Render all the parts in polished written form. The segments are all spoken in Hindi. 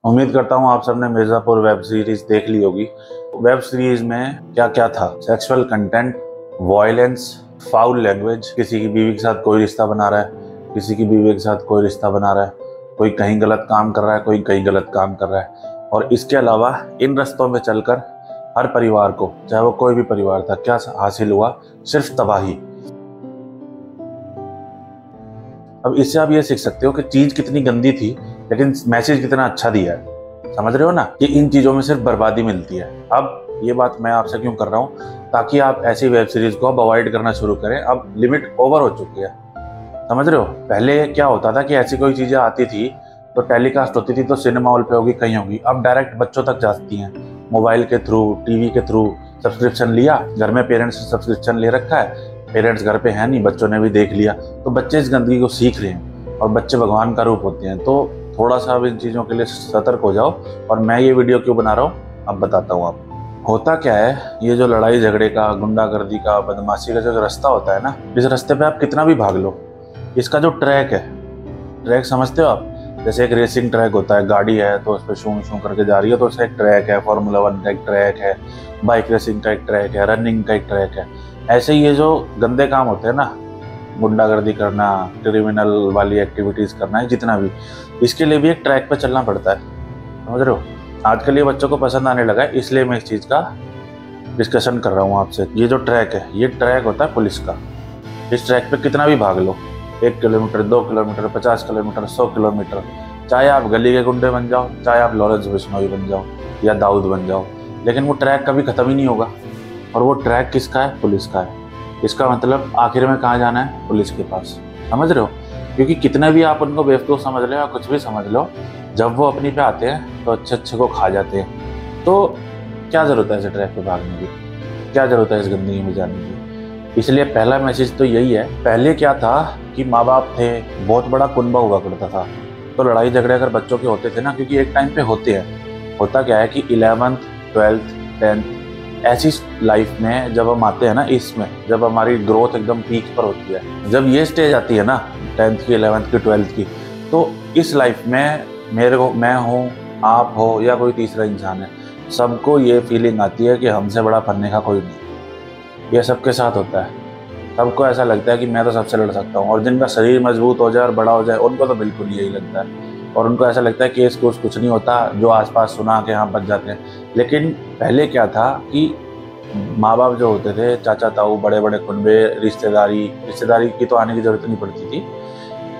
उम्मीद करता हूँ आप सबने मिर्जापुर वेब सीरीज देख ली होगी। वेब सीरीज में क्या क्या था? Sexual content, violence, foul language, किसी की बीवी के साथ कोई रिश्ता बना रहा है, किसी की बीवी के साथ कोई रिश्ता बना रहा है, कोई कहीं गलत काम कर रहा है, कोई कहीं गलत काम कर रहा है। और इसके अलावा इन रास्तों में चलकर हर परिवार को, चाहे वो कोई भी परिवार था, क्या हासिल हुआ? सिर्फ तबाही। अब इससे आप ये सीख सकते हो कि चीज कितनी गंदी थी लेकिन मैसेज कितना अच्छा दिया है। समझ रहे हो ना कि इन चीजों में सिर्फ बर्बादी मिलती है। अब ये बात मैं आपसे क्यों कर रहा हूँ? ताकि आप ऐसी वेब सीरीज को अब अवॉइड करना शुरू करें। अब लिमिट ओवर हो चुकी है। समझ रहे हो? पहले क्या होता था कि ऐसी कोई चीजें आती थी तो टेलीकास्ट होती थी तो सिनेमा हॉल पे होगी, कहीं होगी। अब डायरेक्ट बच्चों तक जाती हैं, मोबाइल के थ्रू, टीवी के थ्रू। सब्सक्रिप्शन लिया, घर में पेरेंट्स ने सब्सक्रिप्शन ले रखा है, पेरेंट्स घर पे हैं नहीं, बच्चों ने भी देख लिया, तो बच्चे इस गंदगी को सीख रहे हैं। और बच्चे भगवान का रूप होते हैं। तो थोड़ा सा अब इन चीज़ों के लिए सतर्क हो जाओ। और मैं ये वीडियो क्यों बना रहा हूँ अब बताता हूँ आपको। होता क्या है, ये जो लड़ाई झगड़े का, गुंडागर्दी का, बदमाशी का जो रास्ता होता है ना, इस रास्ते पे आप कितना भी भाग लो, इसका जो ट्रैक है, ट्रैक समझते हो आप? जैसे एक रेसिंग ट्रैक होता है, गाड़ी है तो उस पर शूं शूं करके जा रही है, तो उसका एक ट्रैक है। फार्मूला 1 का एक ट्रैक है, बाइक रेसिंग का एक ट्रैक है, रनिंग का एक ट्रैक है। ऐसे ही ये जो गंदे काम होते हैं ना, गुंडागर्दी करना, क्रिमिनल वाली एक्टिविटीज़ करना है, जितना भी, इसके लिए भी एक ट्रैक पे चलना पड़ता है। समझ रहे हो? आजकल ये बच्चों को पसंद आने लगा है, इसलिए मैं इस चीज़ का डिस्कशन कर रहा हूँ आपसे। ये जो ट्रैक है, ये ट्रैक होता है पुलिस का। इस ट्रैक पे कितना भी भाग लो, 1 किलोमीटर, 2 किलोमीटर, 50 किलोमीटर, 100 किलोमीटर, चाहे आप गली के गुंडे बन जाओ, चाहे आप लॉरेंस बिश्नोई बन जाओ या दाऊद बन जाओ, लेकिन वो ट्रैक कभी ख़त्म ही नहीं होगा। और वो ट्रैक किसका है? पुलिस का है। इसका मतलब आखिर में कहाँ जाना है? पुलिस के पास। समझ रहे हो? क्योंकि कितना भी आप उनको बेवकूफ़ समझ लो या कुछ भी समझ लो, जब वो अपनी पे आते हैं तो अच्छे अच्छे को खा जाते हैं। तो क्या ज़रूरत है ऐसे ट्रैक पे भागने की? क्या ज़रूरत है इस गंदगी में जाने की? इसलिए पहला मैसेज तो यही है। पहले क्या था कि माँ बाप थे, बहुत बड़ा कुनबा हुआ करता था, तो लड़ाई झगड़े अगर बच्चों के होते थे ना, क्योंकि एक टाइम पे होते हैं। होता क्या है कि 11th, 12th, 10th ऐसी लाइफ में जब हम आते हैं ना, इसमें जब हमारी ग्रोथ एकदम पीक पर होती है, जब ये स्टेज आती है ना 10th की, 11th की, 12th की, तो इस लाइफ में मेरे को, मैं हूँ, आप हो या कोई तीसरा इंसान है, सबको ये फीलिंग आती है कि हमसे बड़ा बनने का कोई नहीं। ये सबके साथ होता है। सबको ऐसा लगता है कि मैं तो सबसे लड़ सकता हूँ। और जिनका शरीर मजबूत हो जाए और बड़ा हो जाए, उनको तो बिल्कुल यही लगता है। और उनको ऐसा लगता है कि इसको कुछ नहीं होता, जो आसपास सुना के यहाँ बच जाते हैं। लेकिन पहले क्या था कि माँ बाप जो होते थे, चाचा ताऊ, बड़े बड़े कुनबे, रिश्तेदारी की तो आने की जरूरत नहीं पड़ती थी।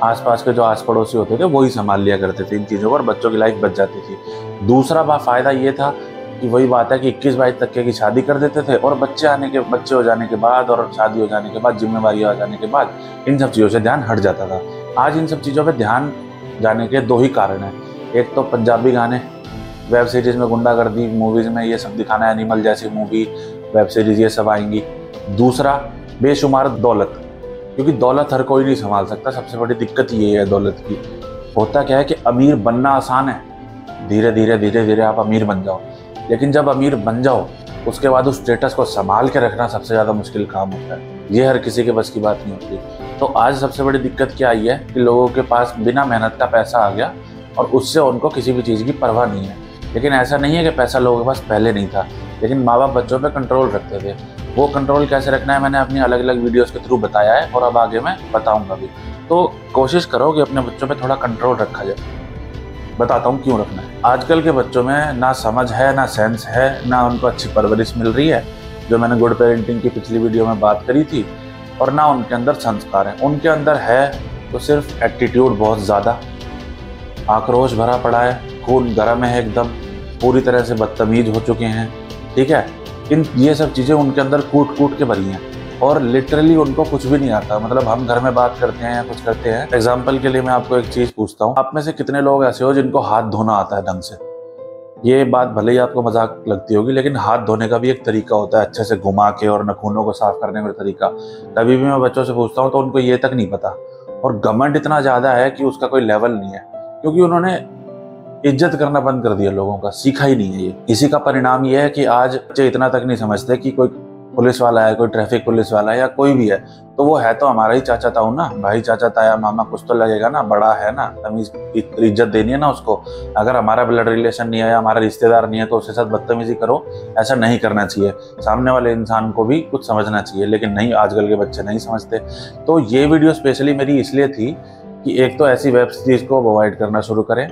आसपास के जो आस पड़ोसी होते थे वही संभाल लिया करते थे इन चीज़ों को, और बच्चों की लाइफ बच जाती थी। दूसरा फ़ायदा ये था कि वही बात है कि 21-22 तक की शादी कर देते थे, और बच्चे हो जाने के बाद और शादी हो जाने के बाद, जिम्मेवारी आ जाने के बाद, इन सब चीज़ों से ध्यान हट जाता था। आज इन सब चीज़ों पे ध्यान जाने के 2 ही कारण हैं। एक तो पंजाबी गाने, वेब सीरीज में गुंडागर्दी, मूवीज़ में ये सब दिखाना, एनिमल जैसी मूवी, वेब सीरीज ये सब आएंगी। दूसरा, बेशुमार दौलत, क्योंकि दौलत हर कोई नहीं संभाल सकता। सबसे बड़ी दिक्कत ये है दौलत की। होता क्या है कि अमीर बनना आसान है, धीरे धीरे आप अमीर बन जाओ, लेकिन जब अमीर बन जाओ उसके बाद उस स्टेटस को संभाल के रखना सबसे ज़्यादा मुश्किल काम होता है। ये हर किसी के बस की बात नहीं होती। तो आज सबसे बड़ी दिक्कत क्या आई है कि लोगों के पास बिना मेहनत का पैसा आ गया, और उससे उनको किसी भी चीज़ की परवाह नहीं है। लेकिन ऐसा नहीं है कि पैसा लोगों के पास पहले नहीं था, लेकिन माँ बाप बच्चों पर कंट्रोल रखते थे। वो कंट्रोल कैसे रखना है मैंने अपनी अलग अलग वीडियोज़ के थ्रू बताया है, और अब आगे मैं बताऊँगा भी। तो कोशिश करो कि अपने बच्चों पर थोड़ा कंट्रोल रखा जाए। बताता हूँ क्यों रखना है। आजकल के बच्चों में ना समझ है, ना सेंस है, ना उनको अच्छी परवरिश मिल रही है, जो मैंने गुड पेरेंटिंग की पिछली वीडियो में बात करी थी, और ना उनके अंदर संस्कार है। उनके अंदर है तो सिर्फ एटीट्यूड बहुत ज़्यादा, आक्रोश भरा पड़ा है, खून गर्म है एकदम, पूरी तरह से बदतमीज हो चुके हैं। ठीक है, ये सब चीज़ें उनके अंदर कूट कूट के भरी हैं, और लिटरली उनको कुछ भी नहीं आता। मतलब हम घर में बात करते हैं या कुछ करते हैं, एग्जाम्पल के लिए मैं आपको एक चीज़ पूछता हूँ, आप में से कितने लोग ऐसे हो जिनको हाथ धोना आता है ढंग से? ये बात भले ही आपको मजाक लगती होगी, लेकिन हाथ धोने का भी एक तरीका होता है, अच्छे से घुमा के, और नाखूनों को साफ करने का तरीका। कभी भी मैं बच्चों से पूछता हूँ तो उनको ये तक नहीं पता, और घमंड इतना ज़्यादा है कि उसका कोई लेवल नहीं है, क्योंकि उन्होंने इज्जत करना बंद कर दिया लोगों का, सीखा ही नहीं है ये। इसी का परिणाम ये है कि आज बच्चे इतना तक नहीं समझते कि कोई पुलिस वाला है, कोई ट्रैफिक पुलिस वाला है या कोई भी है, तो वो है तो हमारा ही चाचा ताऊ ना, भाई चाचा ताया मामा कुछ तो लगेगा ना, बड़ा है ना, तमीज इज्जत देनी है ना उसको। अगर हमारा ब्लड रिलेशन नहीं है या हमारा रिश्तेदार नहीं है तो उसके साथ बदतमीजी करो, ऐसा नहीं करना चाहिए। सामने वाले इंसान को भी कुछ समझना चाहिए, लेकिन नहीं, आजकल के बच्चे नहीं समझते। तो ये वीडियो स्पेशली मेरी इसलिए थी कि एक तो ऐसी वेब सीरीज को अवॉइड करना शुरू करें,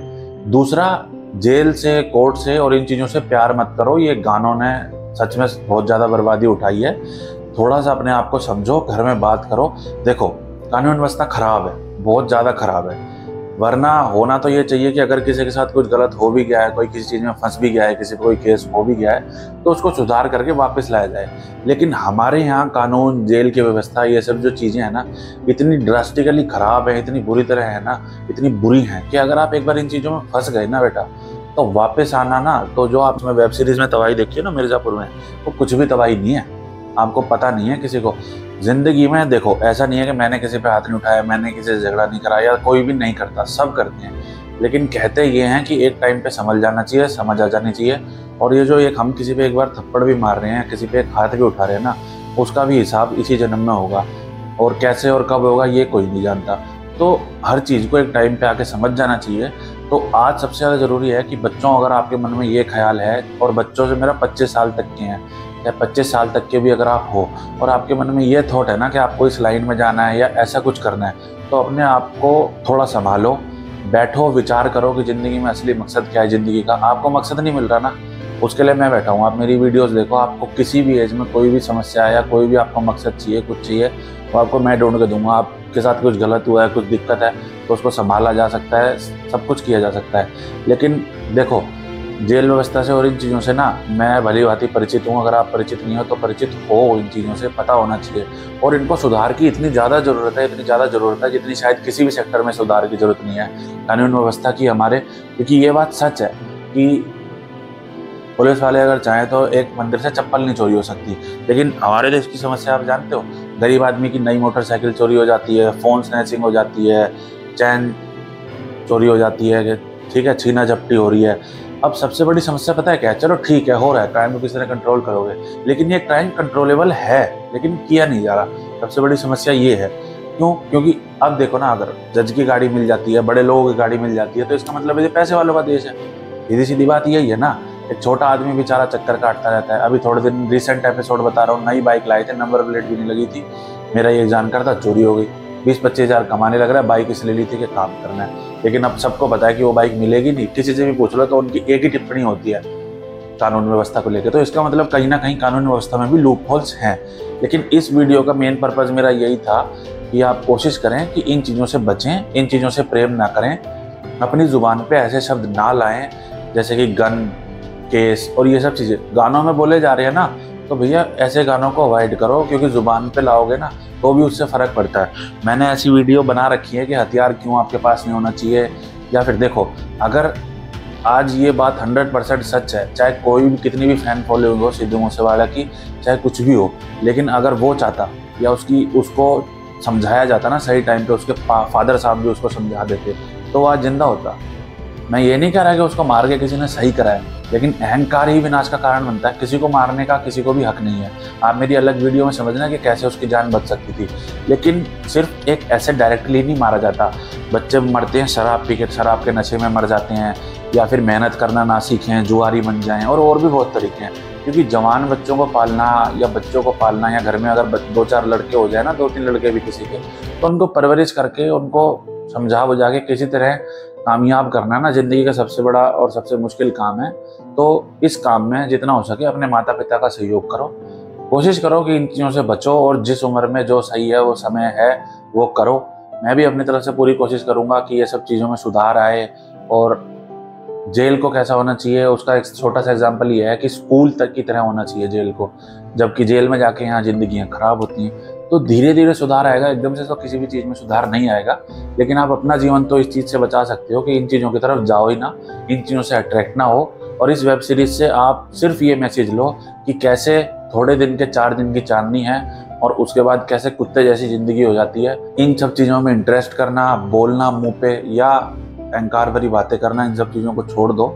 दूसरा जेल से, कोर्ट से और इन चीज़ों से प्यार मत करो। ये गानों ने सच में बहुत ज़्यादा बर्बादी उठाई है। थोड़ा सा अपने आप को समझो, घर में बात करो। देखो, कानून व्यवस्था खराब है, बहुत ज़्यादा खराब है, वरना होना तो ये चाहिए कि अगर किसी के साथ कुछ गलत हो भी गया है, कोई किसी चीज़ में फंस भी गया है, किसी को कोई केस हो भी गया है, तो उसको सुधार करके वापस लाया जाए। लेकिन हमारे यहाँ कानून, जेल की व्यवस्था, ये सब जो चीज़ें हैं ना, इतनी ड्रास्टिकली ख़राब है, इतनी बुरी तरह है ना, इतनी बुरी हैं कि अगर आप एक बार इन चीज़ों में फंस गए ना बेटा, तो वापस आना ना, तो जो आपने वेब सीरीज़ में तबाही देखी है ना मिर्ज़ापुर में, वो कुछ भी तबाही नहीं है। आपको पता नहीं है किसी को जिंदगी में। देखो, ऐसा नहीं है कि मैंने किसी पे हाथ नहीं उठाया, मैंने किसी से झगड़ा नहीं करा, या कोई भी नहीं करता, सब करते हैं। लेकिन कहते ये हैं कि एक टाइम पे समझ जाना चाहिए, समझ आ जानी चाहिए। और ये जो एक हम किसी पे एक बार थप्पड़ भी मार रहे हैं, किसी पे एक हाथ भी उठा रहे हैं ना, उसका भी हिसाब इसी जन्म में होगा, और कैसे और कब होगा ये कोई नहीं जानता। तो हर चीज़ को एक टाइम पे आके समझ जाना चाहिए। तो आज सबसे ज़्यादा ज़रूरी है कि बच्चों, अगर आपके मन में ये ख्याल है, और बच्चों से मेरा 25 साल तक के हैं, या 25 साल तक के भी अगर आप हो, और आपके मन में ये थॉट है ना कि आपको इस लाइन में जाना है या ऐसा कुछ करना है, तो अपने आप को थोड़ा संभालो, बैठो, विचार करो कि ज़िंदगी में असली मकसद क्या है ज़िंदगी का। आपको मकसद नहीं मिल रहा ना, उसके लिए मैं बैठा हूँ। आप मेरी वीडियोस देखो, आपको किसी भी एज में कोई भी समस्या है या कोई भी आपको मकसद चाहिए, कुछ चाहिए, तो आपको मैं ढूंढ के दूंगा। आपके साथ कुछ गलत हुआ है, कुछ दिक्कत है, तो उसको संभाला जा सकता है, सब कुछ किया जा सकता है। लेकिन देखो, जेल व्यवस्था से और इन चीज़ों से ना मैं भली भांति परिचित हूँ। अगर आप परिचित नहीं हो तो परिचित हो, इन चीज़ों से पता होना चाहिए। और इनको सुधार की इतनी ज़्यादा ज़रूरत है, इतनी ज़्यादा ज़रूरत है जितनी शायद किसी भी सेक्टर में सुधार की ज़रूरत नहीं है कानून व्यवस्था की हमारे। क्योंकि ये बात सच है कि पुलिस वाले अगर चाहें तो एक मंदिर से चप्पल नहीं चोरी हो सकती। लेकिन हमारे देश की समस्या आप जानते हो, गरीब आदमी की नई मोटरसाइकिल चोरी हो जाती है, फ़ोन स्नैचिंग हो जाती है, चैन चोरी हो जाती है, ठीक है, छीना झपटी हो रही है। अब सबसे बड़ी समस्या पता है क्या है? चलो ठीक है, हो रहा है, क्राइम को किसी तरह कंट्रोल करोगे, लेकिन ये क्राइम कंट्रोलेबल है, लेकिन किया नहीं जा रहा। सबसे बड़ी समस्या ये है। क्यों? क्योंकि अब देखो ना, अगर जज की गाड़ी मिल जाती है, बड़े लोगों की गाड़ी मिल जाती है, तो इसका मतलब ये पैसे वालों का देश है। सीधी सीधी बात यही है ना। एक छोटा आदमी बेचारा चक्कर काटता रहता है। अभी थोड़े दिन रिसेंट एपिसोड बता रहा हूँ, नई बाइक लाए थे, नंबर प्लेट भी नहीं लगी थी, मेरा ये जानकार था, चोरी हो गई। 20-25 हज़ार कमाने लग रहा है, बाइक इसलिए ली थी कि काम करना है। लेकिन अब सबको पता है कि वो बाइक मिलेगी नहीं। किसी से भी पूछ लो तो उनकी एक ही टिप्पणी होती है कानून व्यवस्था को लेकर। तो इसका मतलब कहीं ना कहीं कानून व्यवस्था में भी लूप होल्स हैं। लेकिन इस वीडियो का मेन पर्पज़ मेरा यही था कि आप कोशिश करें कि इन चीज़ों से बचें, इन चीज़ों से प्रेम ना करें, अपनी ज़ुबान पे ऐसे शब्द ना लाएं जैसे कि गन, केस और ये सब चीज़ें गानों में बोले जा रहे हैं ना, तो भैया ऐसे गानों को अवॉइड करो, क्योंकि ज़ुबान पे लाओगे ना तो भी उससे फ़र्क पड़ता है। मैंने ऐसी वीडियो बना रखी है कि हथियार क्यों आपके पास नहीं होना चाहिए। या फिर देखो, अगर आज ये बात 100% सच है, चाहे कोई भी, कितनी भी फैन फॉलोइंग हो सिद्धू मूसेवाला की, चाहे कुछ भी हो, लेकिन अगर वो चाहता या उसको समझाया जाता ना सही टाइम पे, उसके फादर साहब भी उसको समझा देते, तो वो आज जिंदा होता। मैं ये नहीं कह रहा कि उसको मार के किसी ने सही कराया, लेकिन अहंकार ही विनाश का कारण बनता है। किसी को मारने का किसी को भी हक नहीं है। आप मेरी अलग वीडियो में समझना कि कैसे उसकी जान बच सकती थी, लेकिन सिर्फ एक ऐसे डायरेक्टली नहीं मारा जाता। बच्चे मरते हैं शराब पी के, शराब के नशे में मर जाते हैं, या फिर मेहनत करना ना सीखें, जुआरी बन जाएं, और भी बहुत तरीके हैं। क्योंकि जवान बच्चों को पालना या बच्चों को पालना, या घर में अगर 2-4 लड़के हो जाए ना, 2-3 लड़के भी किसी के, तो उनको परवरिश करके, उनको समझा बुझा के किसी तरह कामयाब करना ना ज़िंदगी का सबसे बड़ा और सबसे मुश्किल काम है। तो इस काम में जितना हो सके अपने माता पिता का सहयोग करो, कोशिश करो कि इन चीज़ों से बचो, और जिस उम्र में जो सही है, वो समय है, वो करो। मैं भी अपनी तरफ से पूरी कोशिश करूँगा कि ये सब चीज़ों में सुधार आए। और जेल को कैसा होना चाहिए, उसका एक छोटा सा एग्जाम्पल ये है कि स्कूल तक की तरह होना चाहिए जेल को, जबकि जेल में जाके यहाँ ज़िंदगियाँ ख़राब होती हैं। तो धीरे धीरे सुधार आएगा, एकदम से तो किसी भी चीज़ में सुधार नहीं आएगा। लेकिन आप अपना जीवन तो इस चीज़ से बचा सकते हो कि इन चीज़ों की तरफ जाओ ही ना, इन चीज़ों से अट्रैक्ट ना हो। और इस वेब सीरीज से आप सिर्फ ये मैसेज लो कि कैसे थोड़े दिन के 4 दिन की चांदनी है, और उसके बाद कैसे कुत्ते जैसी ज़िंदगी हो जाती है। इन सब चीज़ों में इंटरेस्ट करना, बोलना मुँह पे या अहंकार भरी बातें करना, इन सब चीज़ों को छोड़ दो।